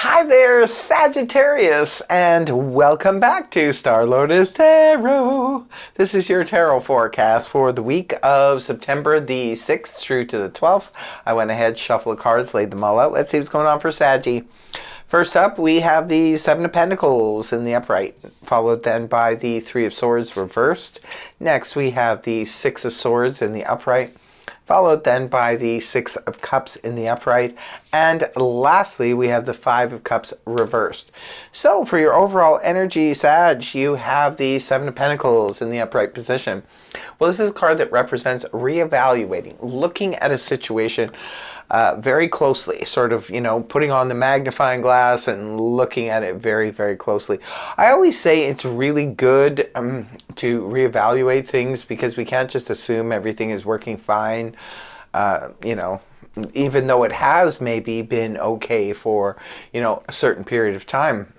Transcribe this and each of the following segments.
Hi there, Sagittarius, and welcome back to Star Lotus Tarot. This is your tarot forecast for the week of September the 6th through to the 12th. I went ahead, shuffled the cards, laid them all out. Let's see what's going on for Saggy. First up, we have the Seven of Pentacles in the upright, followed then by the Three of Swords reversed. Next, we have the Six of Swords in the upright, followed then by the Six of Cups in the upright, and lastly we have the Five of Cups reversed. So for your overall energy, Sag, you have the Seven of Pentacles in the upright position. Well, this is a card that represents reevaluating, looking at a situation very closely, sort of, putting on the magnifying glass and looking at it very, very closely. I always say it's really good to reevaluate things because we can't just assume everything is working fine, even though it has maybe been okay for, a certain period of time.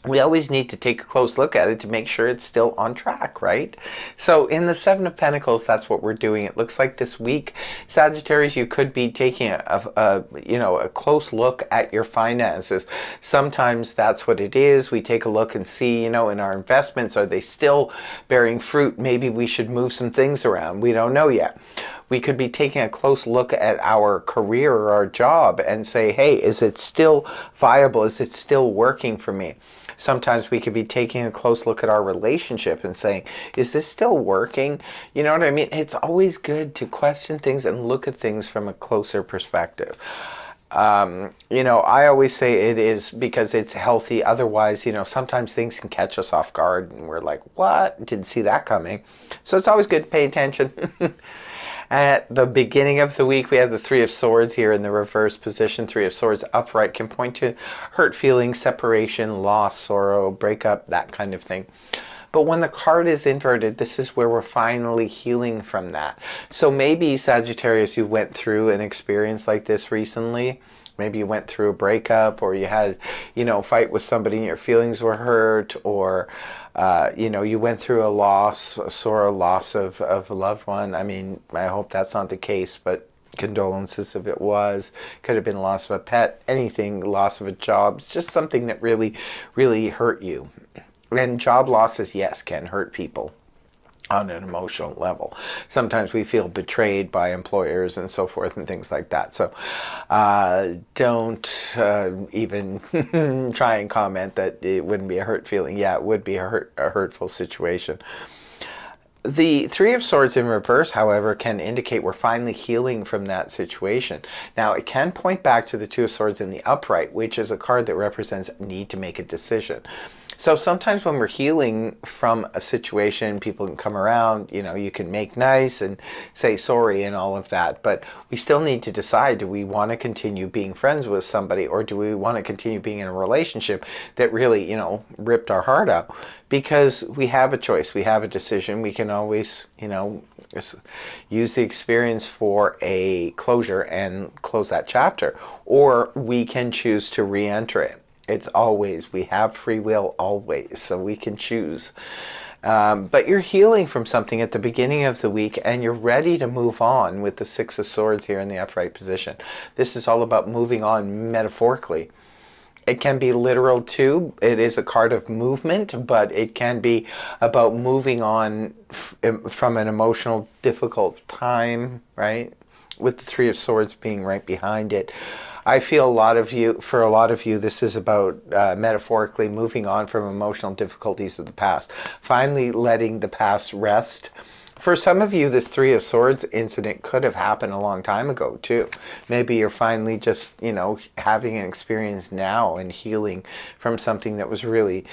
We always need to take a close look at it to make sure it's still on track, right? So in the Seven of Pentacles, that's what we're doing. It looks like this week, Sagittarius, you could be taking a close look at your finances. Sometimes that's what it is. We take a look and see, in our investments, are they still bearing fruit? Maybe we should move some things around. We don't know yet. We could be taking a close look at our career or our job and say, hey, is it still viable? Is it still working for me? Sometimes we could be taking a close look at our relationship and saying, is this still working? You know what I mean? It's always good to question things and look at things from a closer perspective. I always say it is because it's healthy. Otherwise, sometimes things can catch us off guard and we're like, what? Didn't see that coming. So it's always good to pay attention. At the beginning of the week, we have the Three of Swords here in the reverse position. Three of Swords upright can point to hurt feelings, separation, loss, sorrow, breakup, that kind of thing. But when the card is inverted, this is where we're finally healing from that. So maybe, Sagittarius, you went through an experience like this recently. Maybe you went through a breakup, or you had, a fight with somebody and your feelings were hurt, or, you went through a loss, a sorrow, loss of a loved one. I mean, I hope that's not the case, but condolences if it was. Could have been loss of a pet, anything, loss of a job. It's just something that really, really hurt you. And job losses, yes, can hurt people on an emotional level. Sometimes we feel betrayed by employers and so forth and things like that. So don't even try and comment that it wouldn't be a hurt feeling. Yeah, it would be a hurtful situation. The Three of Swords in reverse, however, can indicate we're finally healing from that situation. Now, it can point back to the Two of Swords in the upright, which is a card that represents need to make a decision. So sometimes when we're healing from a situation, people can come around, you can make nice and say sorry and all of that, but we still need to decide, do we want to continue being friends with somebody, or do we want to continue being in a relationship that really, ripped our heart out? Because we have a choice, we have a decision. We can always, use the experience for a closure and close that chapter, or we can choose to re-enter it. It's always, we have free will always, so we can choose. But you're healing from something at the beginning of the week, and you're ready to move on with the Six of Swords here in the upright position. This is all about moving on metaphorically. It can be literal too. It is a card of movement, but it can be about moving on from an emotional, difficult time, right? With the Three of Swords being right behind it. I feel for a lot of you, this is about metaphorically moving on from emotional difficulties of the past. Finally letting the past rest. For some of you, this Three of Swords incident could have happened a long time ago too. Maybe you're finally just, having an experience now and healing from something that was really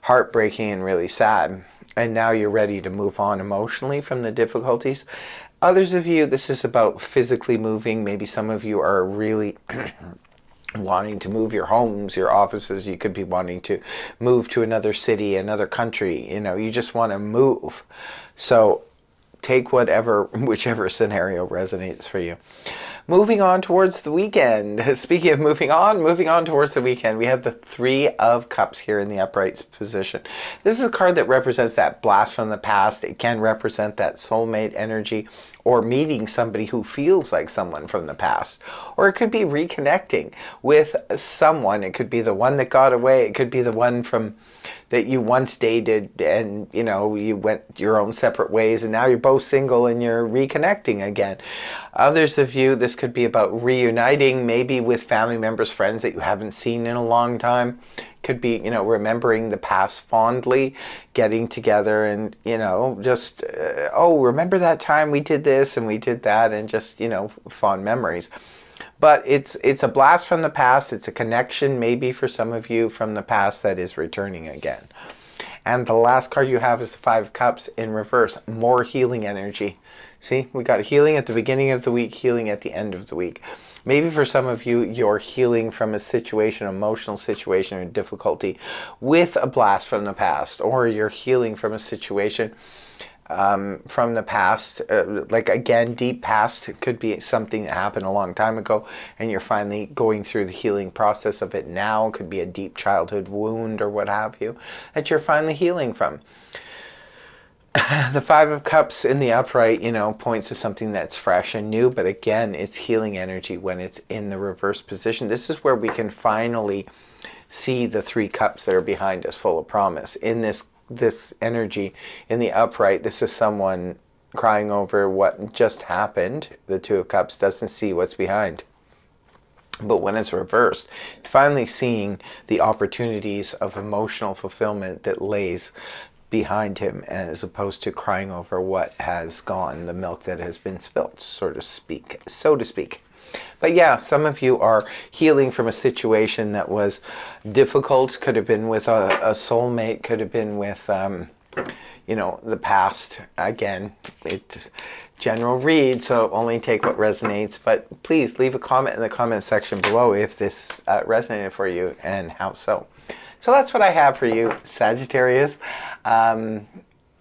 heartbreaking and really sad. And now you're ready to move on emotionally from the difficulties. Others of you, this is about physically moving. Maybe some of you are really wanting to move your homes, your offices. You could be wanting to move to another city, another country. You just want to move. So take whichever scenario resonates for you. Moving on towards the weekend. Speaking of moving on towards the weekend, we have the Three of Cups here in the upright position. This is a card that represents that blast from the past. It can represent that soulmate energy, or meeting somebody who feels like someone from the past. Or it could be reconnecting with someone. It could be the one that got away. It could be the one from that you once dated, and you know, you went your own separate ways, and now you're both single and you're reconnecting again. Others of you, this could be about reuniting, maybe with family members, friends that you haven't seen in a long time. Could be, you know, remembering the past fondly, getting together and, you know, just, oh, remember that time we did this and we did that, and just, you know, fond memories. But it's a blast from the past. It's a connection maybe for some of you from the past that is returning again. And the last card you have is the Five of Cups in reverse. More healing energy. See, we got healing at the beginning of the week, healing at the end of the week. Maybe for some of you, you're healing from a situation, emotional situation or difficulty with a blast from the past. Or you're healing from a situation from the past, like again, deep past. It could be something that happened a long time ago and you're finally going through the healing process of it now. It could be a deep childhood wound or what have you that you're finally healing from. The Five of Cups in the upright, you know, points to something that's fresh and new, but again, it's healing energy when it's in the reverse position. This is where we can finally see the three cups that are behind us, full of promise. In this energy in the upright, this is someone crying over what just happened. The Two of Cups doesn't see what's behind. But when it's reversed, finally seeing the opportunities of emotional fulfillment that lays behind him, as opposed to crying over what has gone, the milk that has been spilt, so to speak. But yeah, some of you are healing from a situation that was difficult. Could have been with a soulmate, could have been with, you know, the past. Again, it's general read, so only take what resonates. But please leave a comment in the comment section below if this resonated for you and how so. So that's what I have for you, Sagittarius.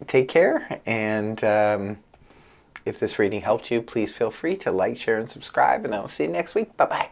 Take care, and if this reading helped you, please feel free to like, share, and subscribe, and I'll see you next week. Bye-bye.